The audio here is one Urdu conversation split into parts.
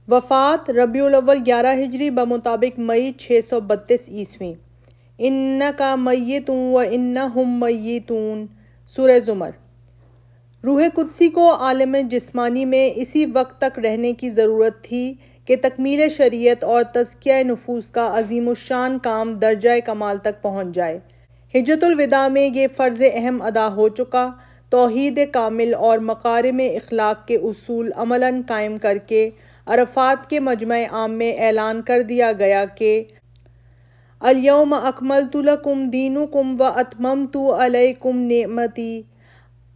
وفات ربیع الاول 11 ہجری بمطابق مئی 632 عیسوی۔ انکا میتون و انہم میتون، سورہ زمر۔ روح قدسی کو عالم جسمانی میں اسی وقت تک رہنے کی ضرورت تھی کہ تکمیل شریعت اور تزکیہ نفوس کا عظیم الشان کام درجہ کمال تک پہنچ جائے۔ حجۃ الوداع میں یہ فرض اہم ادا ہو چکا۔ توحید کامل اور مکارم اخلاق کے اصول عملاً قائم کر کے عرفات کے مجمع عام میں اعلان کر دیا گیا کہ الیوم اکملت لکم دینکم و اتممت علیکم نعمتی،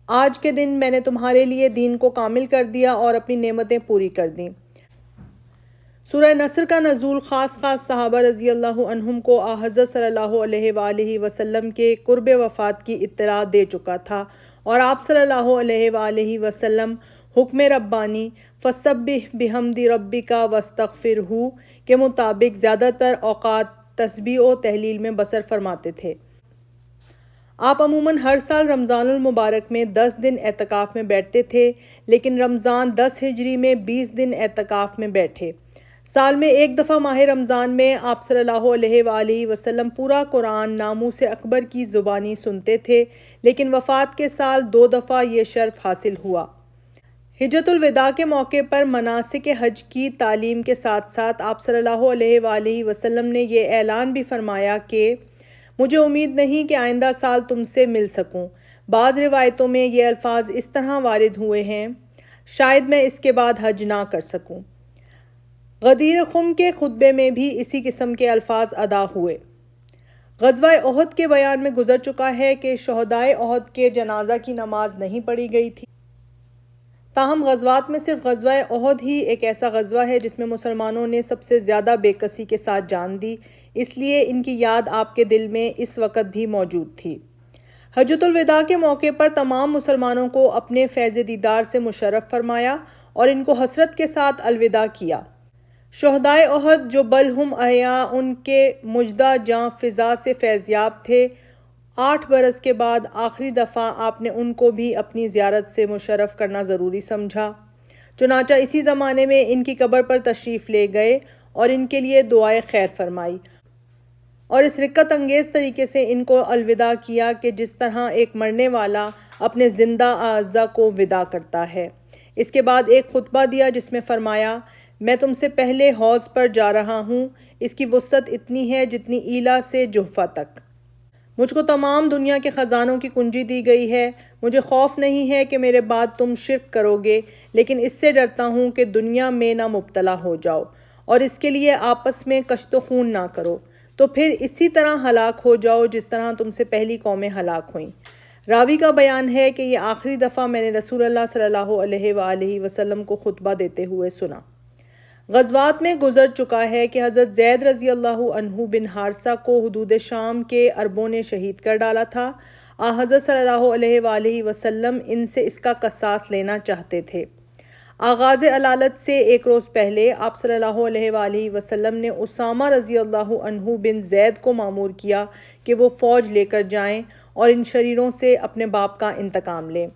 آج کے دن میں نے تمہارے لیے دین کو کامل کر دیا اور اپنی نعمتیں پوری کر دیں۔ سورہ نصر کا نزول خاص صحابہ رضی اللہ عنہم کو حضرت صلی اللہ علیہ وآلہ وسلم کے قرب وفات کی اطلاع دے چکا تھا، اور آپ صلی اللہ علیہ وآلہ وسلم حکم ربانی فسبح بحمد ربک واستغفرہ کے مطابق زیادہ تر اوقات تسبیح و تہلیل میں بسر فرماتے تھے۔ آپ عموماً ہر سال رمضان المبارک میں 10 دن اعتکاف میں بیٹھتے تھے، لیکن رمضان 10 ہجری میں 20 دن اعتکاف میں بیٹھے۔ سال میں ایک دفعہ ماہ رمضان میں آپ صلی اللہ علیہ وآلہ وسلم پورا قرآن ناموس اکبر کی زبانی سنتے تھے، لیکن وفات کے سال 2 دفعہ یہ شرف حاصل ہوا۔ حجۃ الوداع کے موقع پر مناسک حج کی تعلیم کے ساتھ ساتھ آپ صلی اللہ علیہ وآلہ وسلم نے یہ اعلان بھی فرمایا کہ مجھے امید نہیں کہ آئندہ سال تم سے مل سکوں۔ بعض روایتوں میں یہ الفاظ اس طرح وارد ہوئے ہیں، شاید میں اس کے بعد حج نہ کر سکوں۔ غدیر خم کے خطبے میں بھی اسی قسم کے الفاظ ادا ہوئے۔ غزوہ احد کے بیان میں گزر چکا ہے کہ شہدائے احد کے جنازہ کی نماز نہیں پڑھی گئی تھی۔ تاہم غزوات میں صرف غزوہ احد ہی ایک ایسا غزوہ ہے جس میں مسلمانوں نے سب سے زیادہ بے کسی کے ساتھ جان دی، اس لیے ان کی یاد آپ کے دل میں اس وقت بھی موجود تھی۔ حجۃ الوداع کے موقع پر تمام مسلمانوں کو اپنے فیض دیدار سے مشرف فرمایا اور ان کو حسرت کے ساتھ الوداع کیا۔ شہدائے احد جو بل ہم احیاء، ان کے مژدہ جاں فضا سے فیضیاب تھے، 8 برس کے بعد آخری دفعہ آپ نے ان کو بھی اپنی زیارت سے مشرف کرنا ضروری سمجھا۔ چنانچہ اسی زمانے میں ان کی قبر پر تشریف لے گئے اور ان کے لیے دعائے خیر فرمائی، اور اس رقت انگیز طریقے سے ان کو الوداع کیا کہ جس طرح ایک مرنے والا اپنے زندہ اعزاء کو وداع کرتا ہے۔ اس کے بعد ایک خطبہ دیا جس میں فرمایا، میں تم سے پہلے حوض پر جا رہا ہوں، اس کی وسعت اتنی ہے جتنی ایلا سے جحفہ تک۔ مجھ کو تمام دنیا کے خزانوں کی کنجی دی گئی ہے۔ مجھے خوف نہیں ہے کہ میرے بعد تم شرک کرو گے، لیکن اس سے ڈرتا ہوں کہ دنیا میں نہ مبتلا ہو جاؤ، اور اس کے لیے آپس میں کشت و خون نہ کرو، تو پھر اسی طرح ہلاک ہو جاؤ جس طرح تم سے پہلی قومیں ہلاک ہوئیں۔ راوی کا بیان ہے کہ یہ آخری دفعہ میں نے رسول اللہ صلی اللہ علیہ وآلہ وسلم کو خطبہ دیتے ہوئے سنا۔ غزوات میں گزر چکا ہے کہ حضرت زید رضی اللہ عنہ بن حارثہ کو حدود شام کے عربوں نے شہید کر ڈالا تھا۔ حضرت صلی اللہ علیہ وآلہ وسلم ان سے اس کا قصاص لینا چاہتے تھے۔ آغاز علالت سے ایک روز پہلے آپ صلی اللہ علیہ وآلہ وسلم نے اسامہ رضی اللہ عنہ بن زید کو مامور کیا کہ وہ فوج لے کر جائیں اور ان شریروں سے اپنے باپ کا انتقام لیں۔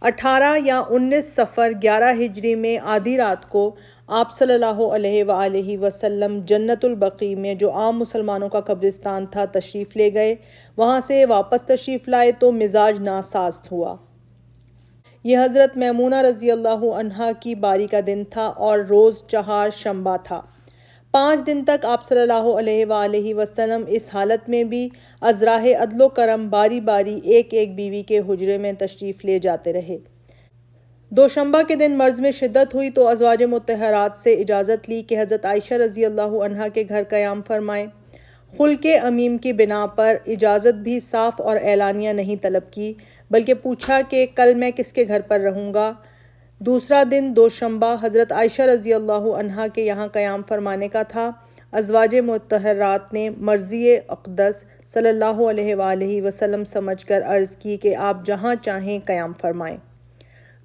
18 یا 19 صفر 11 ہجری میں آدھی رات کو آپ صلی اللہ علیہ وآلہ وسلم جنت البقیع میں، جو عام مسلمانوں کا قبرستان تھا، تشریف لے گئے۔ وہاں سے واپس تشریف لائے تو مزاج ناساز ہوا۔ یہ حضرت میمونہ رضی اللہ عنہا کی باری کا دن تھا اور روز چہار شنبہ تھا۔ 5 دن تک آپ صلی اللہ علیہ وآلہ وسلم اس حالت میں بھی از راہ عدل و کرم باری باری ایک ایک بیوی کے حجرے میں تشریف لے جاتے رہے۔ دوشنبہ کے دن مرض میں شدت ہوئی تو ازواج مطہرات سے اجازت لی کہ حضرت عائشہ رضی اللہ عنہا کے گھر قیام فرمائیں۔ خلق عمیم کی بنا پر اجازت بھی صاف اور اعلانیہ نہیں طلب کی، بلکہ پوچھا کہ کل میں کس کے گھر پر رہوں گا۔ دوسرا دن دوشنبہ حضرت عائشہ رضی اللہ عنہا کے یہاں قیام فرمانے کا تھا۔ ازواج مطہرات نے مرضی اقدس صلی اللہ علیہ وآلہ وسلم سمجھ کر عرض کی کہ آپ جہاں چاہیں قیام فرمائیں۔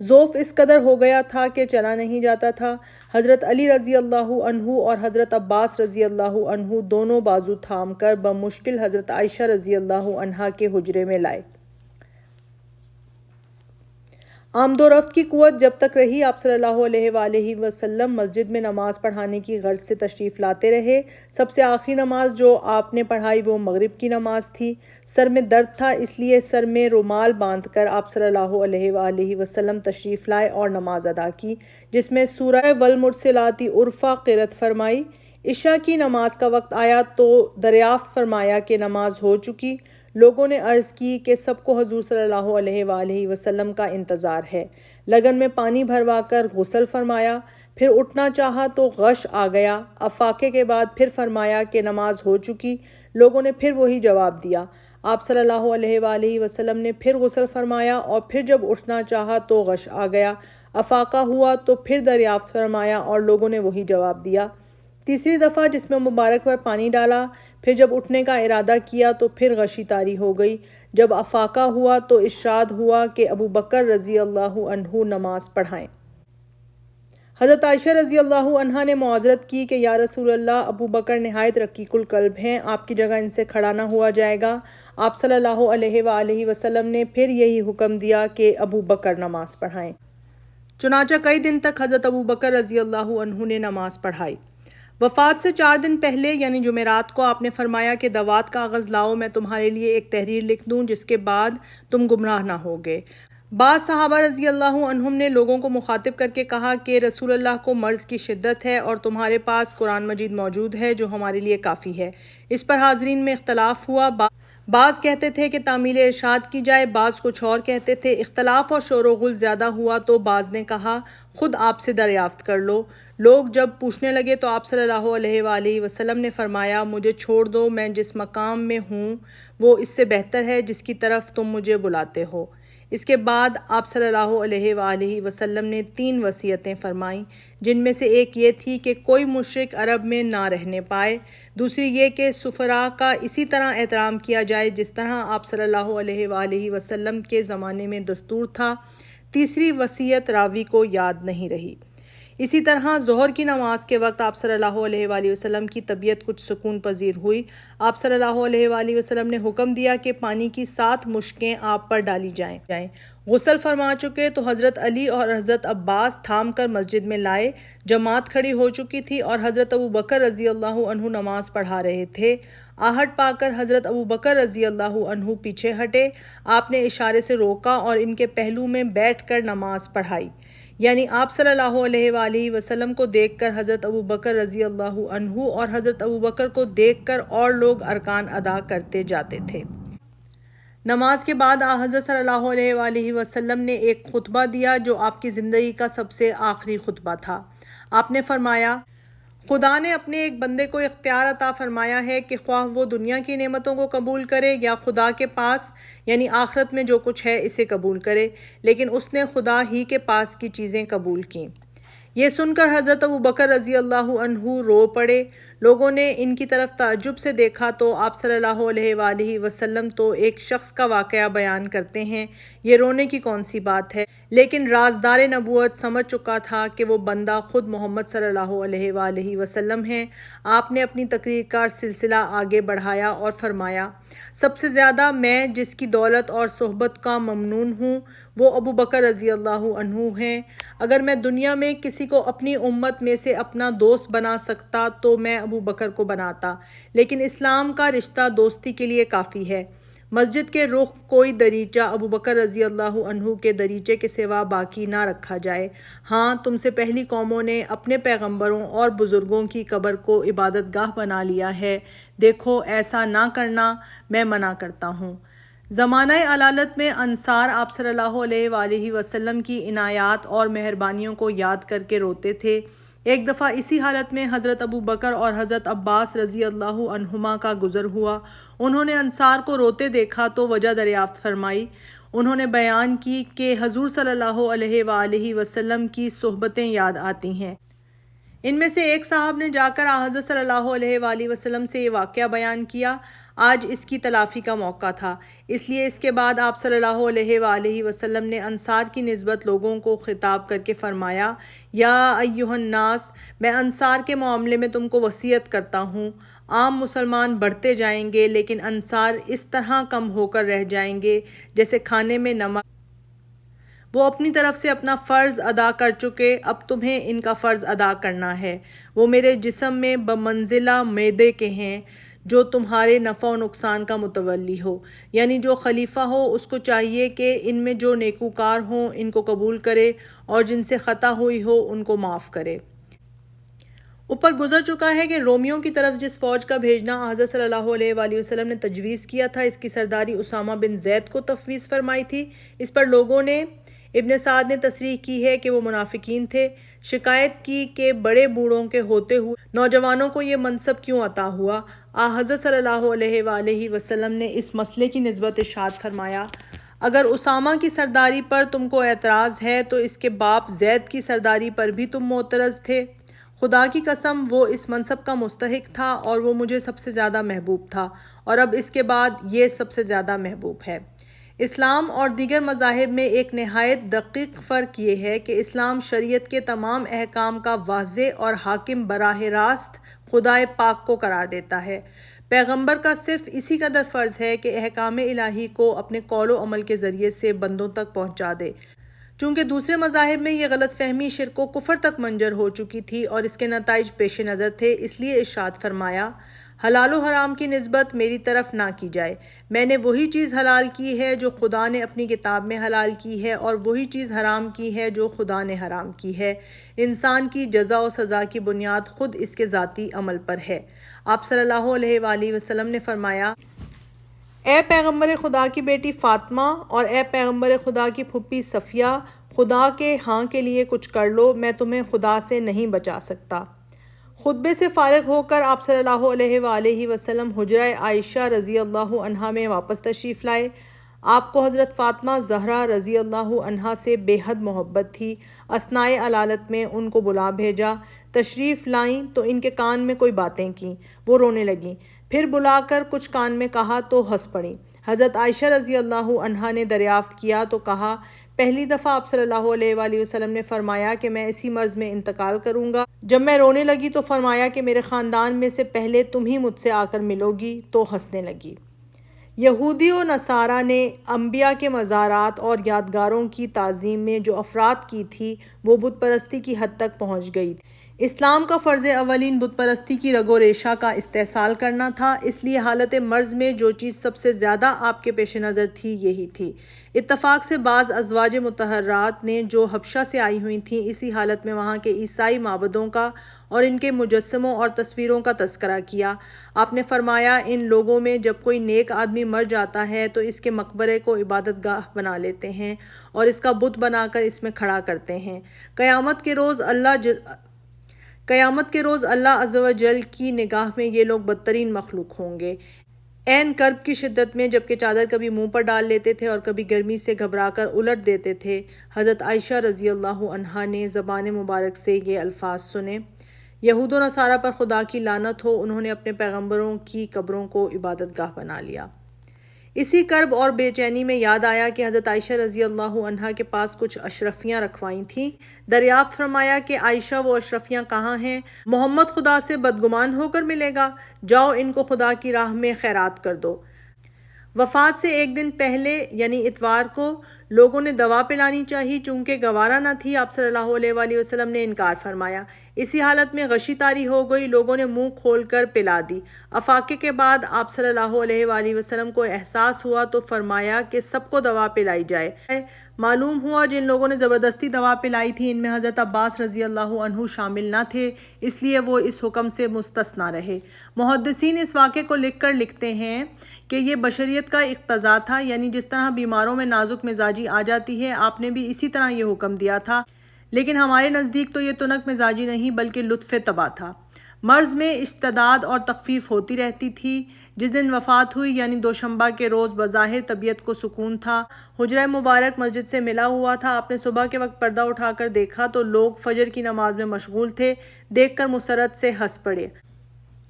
ذوف اس قدر ہو گیا تھا کہ چلا نہیں جاتا تھا۔ حضرت علی رضی اللہ عنہ اور حضرت عباس رضی اللہ عنہ دونوں بازو تھام کر بمشکل حضرت عائشہ رضی اللہ عنہا کے حجرے میں لائے۔ آمد و رفت کی قوت جب تک رہی، آپ صلی اللہ علیہ وآلہ وسلم مسجد میں نماز پڑھانے کی غرض سے تشریف لاتے رہے۔ سب سے آخری نماز جو آپ نے پڑھائی وہ مغرب کی نماز تھی۔ سر میں درد تھا، اس لیے سر میں رومال باندھ کر آپ صلی اللہ علیہ وآلہ وسلم تشریف لائے اور نماز ادا کی، جس میں سورہ والمرسلات عرفا قرأت فرمائی۔ عشاء کی نماز کا وقت آیا تو دریافت فرمایا کہ نماز ہو چکی۔ لوگوں نے عرض کی کہ سب کو حضور صلی اللہ علیہ وآلہ وسلم کا انتظار ہے۔ لگن میں پانی بھروا کر غسل فرمایا، پھر اٹھنا چاہا تو غش آ گیا۔ افاقے کے بعد پھر فرمایا کہ نماز ہو چکی۔ لوگوں نے پھر وہی جواب دیا۔ آپ صلی اللہ علیہ وآلہ وسلم نے پھر غسل فرمایا اور پھر جب اٹھنا چاہا تو غش آ گیا۔ افاقہ ہوا تو پھر دریافت فرمایا اور لوگوں نے وہی جواب دیا۔ تیسری دفعہ جس میں مبارک پر پانی ڈالا، پھر جب اٹھنے کا ارادہ کیا تو پھر غشی طاری ہو گئی۔ جب افاقہ ہوا تو ارشاد ہوا کہ ابو بکر رضی اللہ عنہ نماز پڑھائیں۔ حضرت عائشہ رضی اللہ عنہا نے معذرت کی کہ یا رسول اللہ، ابو بکر نہایت رقیق القلب ہیں، آپ کی جگہ ان سے کھڑا نہ ہوا جائے گا۔ آپ صلی اللہ علیہ وآلہ وسلم نے پھر یہی حکم دیا کہ ابو بکر نماز پڑھائیں۔ چنانچہ کئی دن تک حضرت ابو بکر رضی اللہ عنہ نے نماز پڑھائی۔ وفات سے 4 دن پہلے یعنی جمعرات کو آپ نے فرمایا کہ دوات کاغذ لاؤ، میں تمہارے لیے ایک تحریر لکھ دوں جس کے بعد تم گمراہ نہ ہوگے۔ بعض صحابہ رضی اللہ عنہم نے لوگوں کو مخاطب کر کے کہا کہ رسول اللہ کو مرض کی شدت ہے اور تمہارے پاس قرآن مجید موجود ہے جو ہمارے لیے کافی ہے۔ اس پر حاضرین میں اختلاف ہوا، بعض کہتے تھے کہ تعمیل ارشاد کی جائے، بعض کچھ اور کہتے تھے۔ اختلاف اور شور و غل زیادہ ہوا تو بعض نے کہا خود آپ سے دریافت کر لو۔ لوگ جب پوچھنے لگے تو آپ صلی اللہ علیہ وآلہ وسلم نے فرمایا مجھے چھوڑ دو، میں جس مقام میں ہوں وہ اس سے بہتر ہے جس کی طرف تم مجھے بلاتے ہو۔ اس کے بعد آپ صلی اللہ علیہ وآلہ وسلم نے 3 وصیتیں فرمائیں، جن میں سے ایک یہ تھی کہ کوئی مشرک عرب میں نہ رہنے پائے، دوسری یہ کہ سفراء کا اسی طرح احترام کیا جائے جس طرح آپ صلی اللہ علیہ وآلہ وسلم کے زمانے میں دستور تھا، تیسری وصیت راوی کو یاد نہیں رہی۔ اسی طرح ظہر کی نماز کے وقت آپ صلی اللہ علیہ وآلہ وسلم کی طبیعت کچھ سکون پذیر ہوئی۔ آپ صلی اللہ علیہ وآلہ وسلم نے حکم دیا کہ پانی کی 7 مشکیں آپ پر ڈالی جائیں۔ غسل فرما چکے تو حضرت علی اور حضرت عباس تھام کر مسجد میں لائے۔ جماعت کھڑی ہو چکی تھی اور حضرت ابو بکر رضی اللہ عنہ نماز پڑھا رہے تھے۔ آہٹ پا کر حضرت ابو بکر رضی اللہ عنہ پیچھے ہٹے۔ آپ نے اشارے سے روکا اور ان کے پہلو میں بیٹھ کر نماز پڑھائی، یعنی آپ صلی اللہ علیہ وآلہ وسلم کو دیکھ کر حضرت ابو بکر رضی اللہ عنہ اور حضرت ابو بکر کو دیکھ کر اور لوگ ارکان ادا کرتے جاتے تھے۔ نماز کے بعد حضرت صلی اللہ علیہ وآلہ وسلم نے ایک خطبہ دیا جو آپ کی زندگی کا سب سے آخری خطبہ تھا۔ آپ نے فرمایا خدا نے اپنے ایک بندے کو اختیار عطا فرمایا ہے کہ خواہ وہ دنیا کی نعمتوں کو قبول کرے یا خدا کے پاس یعنی آخرت میں جو کچھ ہے اسے قبول کرے، لیکن اس نے خدا ہی کے پاس کی چیزیں قبول کیں۔ یہ سن کر حضرت ابو بکر رضی اللہ عنہ رو پڑے۔ لوگوں نے ان کی طرف تعجب سے دیکھا تو آپ صلی اللہ علیہ وآلہ وسلم تو ایک شخص کا واقعہ بیان کرتے ہیں، یہ رونے کی کون سی بات ہے، لیکن رازدار نبوت سمجھ چکا تھا کہ وہ بندہ خود محمد صلی اللہ علیہ وآلہ وسلم ہیں۔ آپ نے اپنی تقریر کا سلسلہ آگے بڑھایا اور فرمایا سب سے زیادہ میں جس کی دولت اور صحبت کا ممنون ہوں وہ ابو بکر رضی اللہ عنہ ہیں۔ اگر میں دنیا میں کسی کو اپنی امت میں سے اپنا دوست بنا سکتا تو میں ابو بکر کو بناتا، لیکن اسلام کا رشتہ دوستی کے لیے کافی ہے۔ مسجد کے رخ کوئی دریچہ ابو بکر رضی اللہ عنہ کے دریچے کے سوا باقی نہ رکھا جائے۔ ہاں، تم سے پہلی قوموں نے اپنے پیغمبروں اور بزرگوں کی قبر کو عبادت گاہ بنا لیا ہے، دیکھو ایسا نہ کرنا میں منع کرتا ہوں۔ زمانہ علالت میں انصار آپ صلی اللہ علیہ وآلہ وسلم کی عنایات اور مہربانیوں کو یاد کر کے روتے تھے۔ ایک دفعہ اسی حالت میں حضرت ابو بکر اور حضرت عباس رضی اللہ عنہما کا گزر ہوا۔ انہوں نے انصار کو روتے دیکھا تو وجہ دریافت فرمائی۔ انہوں نے بیان کی کہ حضور صلی اللہ علیہ وآلہ وسلم کی صحبتیں یاد آتی ہیں۔ ان میں سے ایک صاحب نے جا کر حضرت صلی اللہ علیہ وآلہ وسلم سے یہ واقعہ بیان کیا۔ آج اس کی تلافی کا موقع تھا، اس لیے اس کے بعد آپ صلی اللہ علیہ وآلہ وسلم نے انصار کی نسبت لوگوں کو خطاب کر کے فرمایا یا ایھا الناس، میں انصار کے معاملے میں تم کو وصیت کرتا ہوں۔ عام مسلمان بڑھتے جائیں گے لیکن انصار اس طرح کم ہو کر رہ جائیں گے جیسے کھانے میں نمک۔ وہ اپنی طرف سے اپنا فرض ادا کر چکے، اب تمہیں ان کا فرض ادا کرنا ہے۔ وہ میرے جسم میں بمنزلہ معدے کے ہیں جو تمہارے نفع و نقصان کا متولی ہو، یعنی جو خلیفہ ہو اس کو چاہیے کہ ان میں جو نیکوکار ہوں ان کو قبول کرے اور جن سے خطا ہوئی ہو ان کو معاف کرے۔ اوپر گزر چکا ہے کہ رومیوں کی طرف جس فوج کا بھیجنا حضرت صلی اللہ علیہ وآلہ وسلم نے تجویز کیا تھا، اس کی سرداری اسامہ بن زید کو تفویض فرمائی تھی۔ اس پر لوگوں نے، ابن سعد نے تصریح کی ہے کہ وہ منافقین تھے، شکایت کی کہ بڑے بوڑھوں کے ہوتے ہوئے نوجوانوں کو یہ منصب کیوں عطا ہوا۔ حضرت صلی اللہ علیہ وآلہ وسلم نے اس مسئلے کی نسبت ارشاد فرمایا، اگر اسامہ کی سرداری پر تم کو اعتراض ہے تو اس کے باپ زید کی سرداری پر بھی تم معترض تھے۔ خدا کی قسم وہ اس منصب کا مستحق تھا اور وہ مجھے سب سے زیادہ محبوب تھا، اور اب اس کے بعد یہ سب سے زیادہ محبوب ہے۔ اسلام اور دیگر مذاہب میں ایک نہایت دقیق فرق یہ ہے کہ اسلام شریعت کے تمام احکام کا واضح اور حاکم براہ راست خدائے پاک کو قرار دیتا ہے۔ پیغمبر کا صرف اسی قدر فرض ہے کہ احکام الہی کو اپنے قول و عمل کے ذریعے سے بندوں تک پہنچا دے۔ چونکہ دوسرے مذاہب میں یہ غلط فہمی شرک و کفر تک منجر ہو چکی تھی اور اس کے نتائج پیش نظر تھے، اس لیے ارشاد فرمایا، حلال و حرام کی نسبت میری طرف نہ کی جائے۔ میں نے وہی چیز حلال کی ہے جو خدا نے اپنی کتاب میں حلال کی ہے، اور وہی چیز حرام کی ہے جو خدا نے حرام کی ہے۔ انسان کی جزا و سزا کی بنیاد خود اس کے ذاتی عمل پر ہے۔ آپ صلی اللہ علیہ وآلہ وسلم نے فرمایا، اے پیغمبر خدا کی بیٹی فاطمہ اور اے پیغمبر خدا کی پھوپھی صفیہ، خدا کے ہاں کے لیے کچھ کر لو، میں تمہیں خدا سے نہیں بچا سکتا۔ خطبے سے فارغ ہو کر آپ صلی اللہ علیہ وآلہ وسلم حجرہ عائشہ رضی اللہ عنہا میں واپس تشریف لائے۔ آپ کو حضرت فاطمہ زہرا رضی اللہ عنہا سے بے حد محبت تھی۔ اثنائے علالت میں ان کو بلا بھیجا، تشریف لائیں تو ان کے کان میں کوئی باتیں کیں، وہ رونے لگیں، پھر بلا کر کچھ کان میں کہا تو ہنس پڑیں۔ حضرت عائشہ رضی اللہ عنہا نے دریافت کیا تو کہا، پہلی دفعہ آپ صلی اللہ علیہ وآلہ وسلم نے فرمایا کہ میں اسی مرض میں انتقال کروں گا۔ جب میں رونے لگی تو فرمایا کہ میرے خاندان میں سے پہلے تم ہی مجھ سے آ کر ملو گی، تو ہنسنے لگی۔ یہودی و نصارہ نے انبیاء کے مزارات اور یادگاروں کی تعظیم میں جو افراط کی تھی وہ بت پرستی کی حد تک پہنچ گئی تھی۔ اسلام کا فرض اولین بت پرستی کی رگ و ریشہ کا استحصال کرنا تھا، اس لیے حالت مرض میں جو چیز سب سے زیادہ آپ کے پیش نظر تھی یہی تھی۔ اتفاق سے بعض ازواج مطہرات نے جو حبشہ سے آئی ہوئی تھیں، اسی حالت میں وہاں کے عیسائی معبدوں کا اور ان کے مجسموں اور تصویروں کا تذکرہ کیا۔ آپ نے فرمایا، ان لوگوں میں جب کوئی نیک آدمی مر جاتا ہے تو اس کے مقبرے کو عبادت گاہ بنا لیتے ہیں اور اس کا بت بنا کر اس میں کھڑا کرتے ہیں۔ قیامت کے روز اللہ عز و جل کی نگاہ میں یہ لوگ بدترین مخلوق ہوں گے۔ عین کرب کی شدت میں جبکہ چادر کبھی منہ پر ڈال لیتے تھے اور کبھی گرمی سے گھبرا کر الٹ دیتے تھے، حضرت عائشہ رضی اللہ عنہا نے زبان مبارک سے یہ الفاظ سنے، یہود و نصارہ پر خدا کی لعنت ہو، انہوں نے اپنے پیغمبروں کی قبروں کو عبادت گاہ بنا لیا۔ اسی کرب اور بے چینی میں یاد آیا کہ حضرت عائشہ رضی اللہ عنہا کے پاس کچھ اشرفیاں رکھوائی تھیں۔ دریافت فرمایا کہ عائشہ وہ اشرفیاں کہاں ہیں؟ محمد خدا سے بدگمان ہو کر ملے گا، جاؤ ان کو خدا کی راہ میں خیرات کر دو۔ وفات سے ایک دن پہلے یعنی اتوار کو لوگوں نے دوا پلانی چاہی، چونکہ گوارا نہ تھی، آپ صلی اللہ علیہ وآلہ وسلم نے انکار فرمایا۔ اسی حالت میں غشی طاری ہو گئی، لوگوں نے منہ کھول کر پلا دی۔ افاقے کے بعد آپ صلی اللہ علیہ وآلہ وسلم کو احساس ہوا تو فرمایا کہ سب کو دوا پلائی جائے۔ معلوم ہوا جن لوگوں نے زبردستی دوا پلائی تھی ان میں حضرت عباس رضی اللہ عنہ شامل نہ تھے، اس لیے وہ اس حکم سے مستثنیٰ رہے۔ محدثین اس واقعے کو لکھ کر لکھتے ہیں کہ یہ بشریت کا اقتضا تھا، یعنی جس طرح بیماروں میں نازک مزاجی آ جاتی ہے، آپ نے بھی اسی طرح یہ حکم دیا تھا، لیکن ہمارے نزدیک تو یہ تنک مزاجی نہیں بلکہ لطف طبع تھا۔ مرض میں اشتداد اور تخفیف ہوتی رہتی تھی۔ جس دن وفات ہوئی یعنی دوشنبہ کے روز بظاہر طبیعت کو سکون تھا، حجرہ مبارک مسجد سے ملا ہوا تھا۔ آپ نے صبح کے وقت پردہ اٹھا کر دیکھا تو لوگ فجر کی نماز میں مشغول تھے، دیکھ کر مسرت سے ہنس پڑے۔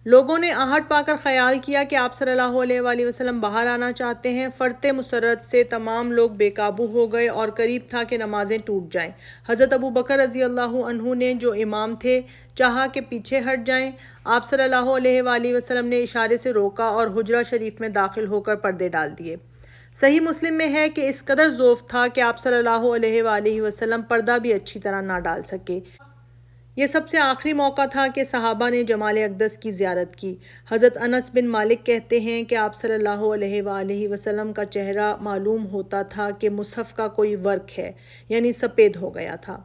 لوگوں نے آہٹ پا کر خیال کیا کہ آپ صلی اللہ علیہ وآلہ وسلم باہر آنا چاہتے ہیں۔ فرط مسرت سے تمام لوگ بے قابو ہو گئے اور قریب تھا کہ نمازیں ٹوٹ جائیں۔ حضرت ابو بکر رضی اللہ عنہ نے جو امام تھے چاہا کہ پیچھے ہٹ جائیں، آپ صلی اللہ علیہ وآلہ وسلم نے اشارے سے روکا اور حجرہ شریف میں داخل ہو کر پردے ڈال دیے۔ صحیح مسلم میں ہے کہ اس قدر ضعف تھا کہ آپ صلی اللہ علیہ وآلہ وسلم پردہ بھی اچھی طرح نہ ڈال سکے۔ یہ سب سے آخری موقع تھا کہ صحابہ نے جمال اقدس کی زیارت کی۔ حضرت انس بن مالک کہتے ہیں کہ آپ صلی اللہ علیہ وآلہ وسلم کا چہرہ معلوم ہوتا تھا کہ مصحف کا کوئی ورق ہے، یعنی سفید ہو گیا تھا۔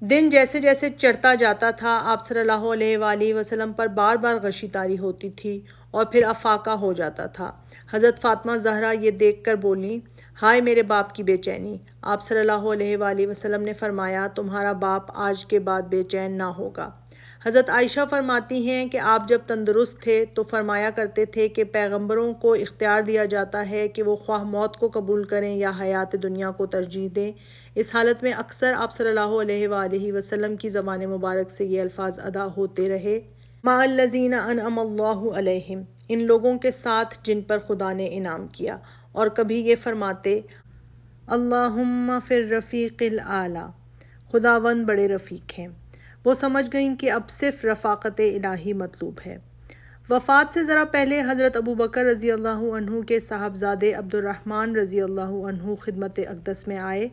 دن جیسے جیسے چڑھتا جاتا تھا، آپ صلی اللہ علیہ وآلہ وسلم پر بار بار غشی طاری ہوتی تھی اور پھر افاقہ ہو جاتا تھا۔ حضرت فاطمہ زہرا یہ دیکھ کر بولیں، ہائے میرے باپ کی بے چینی۔ آپ صلی اللہ علیہ وآلہ وسلم نے فرمایا، تمہارا باپ آج کے بعد بے چین نہ ہوگا۔ حضرت عائشہ فرماتی ہیں کہ آپ جب تندرست تھے تو فرمایا کرتے تھے کہ پیغمبروں کو اختیار دیا جاتا ہے کہ وہ خواہ موت کو قبول کریں یا حیات دنیا کو ترجیح دیں۔ اس حالت میں اکثر آپ صلی اللہ علیہ وآلہ وسلم کی زبان مبارک سے یہ الفاظ ادا ہوتے رہے، مع الذین انعم اللہ علیہم، ان لوگوں کے ساتھ جن پر خدا نے انعام کیا، اور کبھی یہ فرماتے، اللہم فی الرفیق الاعلی، خداوند بڑے رفیق ہیں۔ وہ سمجھ گئیں کہ اب صرف رفاقت الہی مطلوب ہے۔ وفات سے ذرا پہلے حضرت ابوبکر رضی اللہ عنہ کے صاحبزادے عبد الرحمن رضی اللہ عنہ خدمت اقدس میں آئے۔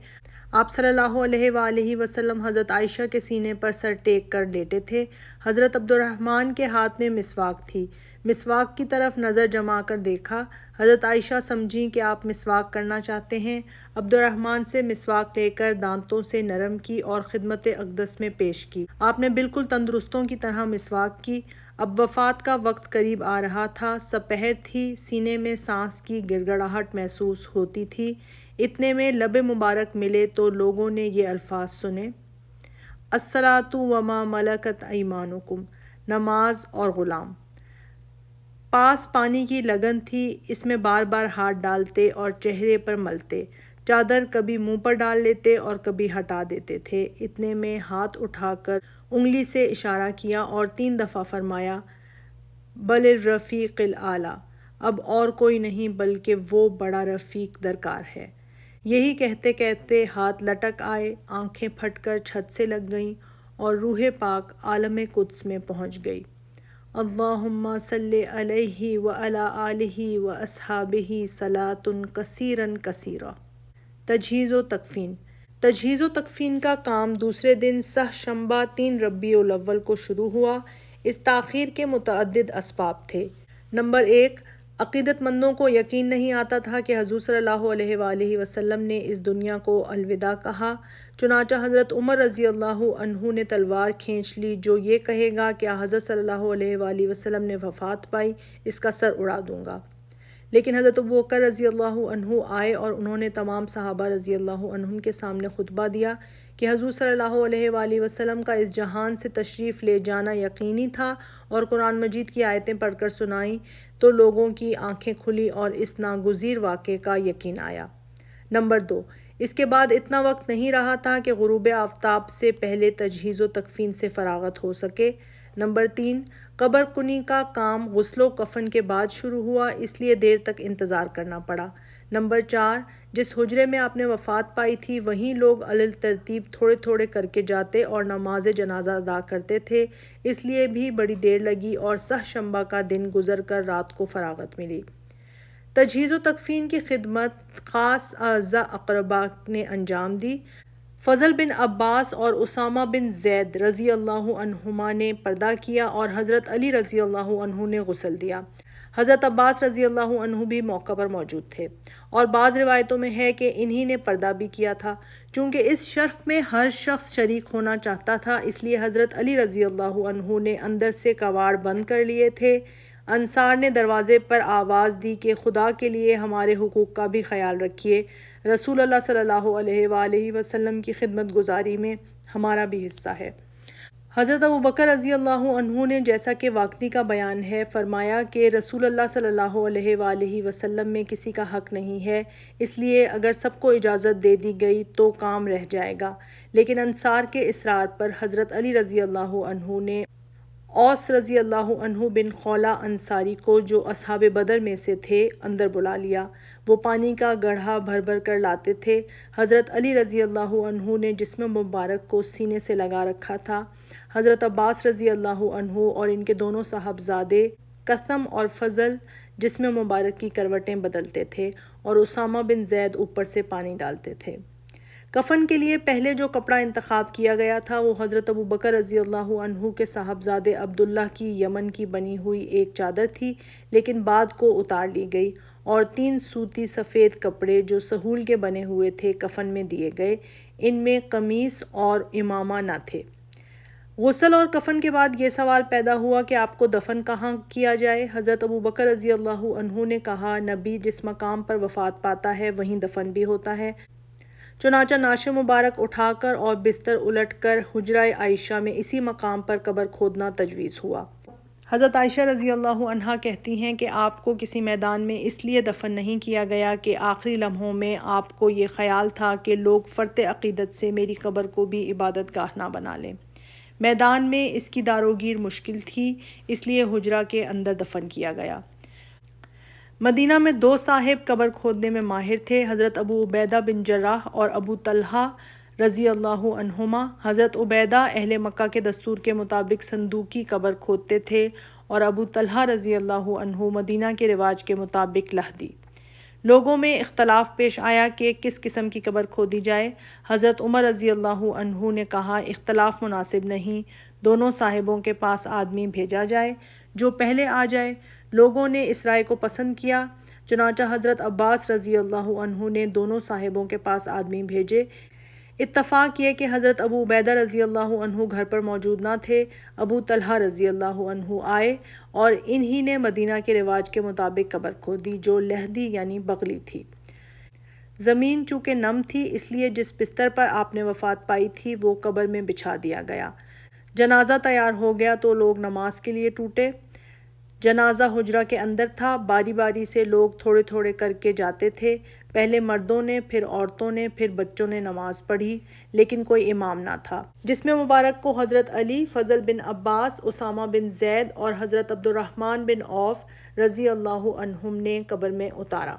آپ صلی اللہ علیہ وآلہ وسلم حضرت عائشہ کے سینے پر سر ٹیک کر لیٹے تھے۔ حضرت عبد الرحمن کے ہاتھ میں مسواک تھی۔ مسواک کی طرف نظر جما کر دیکھا۔ حضرت عائشہ سمجھیں کہ آپ مسواک کرنا چاہتے ہیں۔ عبد الرحمن سے مسواک لے کر دانتوں سے نرم کی اور خدمت اقدس میں پیش کی۔ آپ نے بالکل تندرستوں کی طرح مسواک کی۔ اب وفات کا وقت قریب آ رہا تھا، سپہر تھی، سینے میں سانس کی گڑگڑاہٹ محسوس ہوتی تھی۔ اتنے میں لب مبارک ملے تو لوگوں نے یہ الفاظ سنے، الصلاۃ وما ملکت ایمانکم، نماز اور غلام۔ پاس پانی کی لگن تھی، اس میں بار بار ہاتھ ڈالتے اور چہرے پر ملتے، چادر کبھی منہ پر ڈال لیتے اور کبھی ہٹا دیتے تھے۔ اتنے میں ہاتھ اٹھا کر انگلی سے اشارہ کیا اور 3 دفعہ فرمایا، بل الرفیق الاعلی، اب اور کوئی نہیں بلکہ وہ بڑا رفیق درکار ہے۔ یہی کہتے کہتے ہاتھ لٹک آئے، آنکھیں پھٹ کر چھت سے لگ گئیں اور روح پاک عالم قدس میں پہنچ گئی۔ اللہم صلی علیہ وعلی آلہ واصحابہ صلاۃ کثیرا کثیرا۔ تجہیز و تکفین۔ تجہیز و تکفین کا کام دوسرے دن سہ شنبہ 3 ربیع الاول کو شروع ہوا۔ اس تاخیر کے متعدد اسباب تھے۔ نمبر 1، عقیدت مندوں کو یقین نہیں آتا تھا کہ حضور صلی اللہ علیہ وآلہ وسلم نے اس دنیا کو الوداع کہا، چنانچہ حضرت عمر رضی اللہ عنہ نے تلوار کھینچ لی، جو یہ کہے گا کہ حضرت صلی اللہ علیہ وآلہ وسلم نے وفات پائی، اس کا سر اڑا دوں گا۔ لیکن حضرت ابوبکر رضی اللہ عنہ آئے اور انہوں نے تمام صحابہ رضی اللہ عنہم کے سامنے خطبہ دیا کہ حضور صلی اللہ علیہ وآلہ وسلم کا اس جہان سے تشریف لے جانا یقینی تھا، اور قرآن مجید کی آیتیں پڑھ کر سنائیں تو لوگوں کی آنکھیں کھلی اور اس ناگزیر واقعے کا یقین آیا۔ نمبر 2، اس کے بعد اتنا وقت نہیں رہا تھا کہ غروب آفتاب سے پہلے تجہیز و تکفین سے فراغت ہو سکے۔ نمبر 3، قبر کنی کا کام غسل و کفن کے بعد شروع ہوا، اس لیے دیر تک انتظار کرنا پڑا۔ نمبر 4، جس حجرے میں آپ نے وفات پائی تھی وہیں لوگ علی ترتیب تھوڑے تھوڑے کر کے جاتے اور نماز جنازہ ادا کرتے تھے، اس لیے بھی بڑی دیر لگی اور سہ شنبہ کا دن گزر کر رات کو فراغت ملی۔ تجہیز و تکفین کی خدمت خاص اعزاء اقربا نے انجام دی۔ فضل بن عباس اور اسامہ بن زید رضی اللہ عنہما نے پردہ کیا اور حضرت علی رضی اللہ عنہ نے غسل دیا۔ حضرت عباس رضی اللہ عنہ بھی موقع پر موجود تھے، اور بعض روایتوں میں ہے کہ انہی نے پردہ بھی کیا تھا۔ چونکہ اس شرف میں ہر شخص شریک ہونا چاہتا تھا، اس لیے حضرت علی رضی اللہ عنہ نے اندر سے کواڑ بند کر لیے تھے۔ انصار نے دروازے پر آواز دی کہ خدا کے لیے ہمارے حقوق کا بھی خیال رکھیے، رسول اللہ صلی اللہ علیہ وآلہ وسلم کی خدمت گزاری میں ہمارا بھی حصہ ہے۔ حضرت ابوبکر رضی اللہ عنہ نے، جیسا کہ واقعی کا بیان ہے، فرمایا کہ رسول اللہ صلی اللہ علیہ وآلہ وسلم میں کسی کا حق نہیں ہے، اس لیے اگر سب کو اجازت دے دی گئی تو کام رہ جائے گا۔ لیکن انصار کے اصرار پر حضرت علی رضی اللہ عنہ نے اوس رضی اللہ عنہ بن خولہ انصاری کو، جو اصحاب بدر میں سے تھے، اندر بلا لیا۔ وہ پانی کا گڑھا بھر بھر کر لاتے تھے۔ حضرت علی رضی اللہ عنہ نے جسم مبارک کو سینے سے لگا رکھا تھا۔ حضرت عباس رضی اللہ عنہ اور ان کے دونوں صاحبزادے قسم اور فضل جسم مبارک کی کروٹیں بدلتے تھے اور اسامہ بن زید اوپر سے پانی ڈالتے تھے۔ کفن کے لیے پہلے جو کپڑا انتخاب کیا گیا تھا وہ حضرت ابو بکر رضی اللہ عنہ کے صاحبزادے عبداللہ کی یمن کی بنی ہوئی ایک چادر تھی، لیکن بعد کو اتار لی گئی اور 3 سوتی سفید کپڑے جو سہول کے بنے ہوئے تھے کفن میں دیے گئے۔ ان میں قمیص اور امامہ نہ تھے۔ غسل اور کفن کے بعد یہ سوال پیدا ہوا کہ آپ کو دفن کہاں کیا جائے؟ حضرت ابو بکر رضی اللہ عنہ نے کہا، نبی جس مقام پر وفات پاتا ہے وہیں دفن بھی ہوتا ہے۔ چنانچہ نعش مبارک اٹھا کر اور بستر الٹ کر حجرہ عائشہ میں اسی مقام پر قبر کھودنا تجویز ہوا۔ حضرت عائشہ رضی اللہ عنہا کہتی ہیں کہ آپ کو کسی میدان میں اس لیے دفن نہیں کیا گیا کہ آخری لمحوں میں آپ کو یہ خیال تھا کہ لوگ فرط عقیدت سے میری قبر کو بھی عبادت گاہ نہ بنا لیں۔ میدان میں اس کی داروگیر مشکل تھی، اس لیے حجرہ کے اندر دفن کیا گیا۔ مدینہ میں 2 صاحب قبر کھودنے میں ماہر تھے، حضرت ابو عبیدہ بن جراح اور ابو طلحہ رضی اللہ عنہما۔ حضرت عبیدہ اہل مکہ کے دستور کے مطابق صندوقی قبر کھودتے تھے اور ابو طلحہ رضی اللہ عنہ مدینہ کے رواج کے مطابق لحدی۔ لوگوں میں اختلاف پیش آیا کہ کس قسم کی قبر کھودی جائے۔ حضرت عمر رضی اللہ عنہ نے کہا، اختلاف مناسب نہیں، دونوں صاحبوں کے پاس آدمی بھیجا جائے، جو پہلے آ جائے۔ لوگوں نے اس رائے کو پسند کیا، چنانچہ حضرت عباس رضی اللہ عنہ نے دونوں صاحبوں کے پاس آدمی بھیجے۔ اتفاق یہ کہ حضرت ابو عبیدہ رضی اللہ عنہ گھر پر موجود نہ تھے۔ ابو طلحہ رضی اللہ عنہ آئے اور انہی نے مدینہ کے رواج کے مطابق قبر کھودی، جو لحدی یعنی بغلی تھی۔ زمین چونکہ نم تھی، اس لیے جس بستر پر آپ نے وفات پائی تھی وہ قبر میں بچھا دیا گیا۔ جنازہ تیار ہو گیا تو لوگ نماز کے لیے ٹوٹے۔ جنازہ حجرہ کے اندر تھا، باری باری سے لوگ تھوڑے تھوڑے کر کے جاتے تھے، پہلے مردوں نے، پھر عورتوں نے، پھر بچوں نے نماز پڑھی، لیکن کوئی امام نہ تھا۔ جسم مبارک کو حضرت علی، فضل بن عباس، اسامہ بن زید اور حضرت عبد الرحمن بن عوف رضی اللہ عنہم نے قبر میں اتارا۔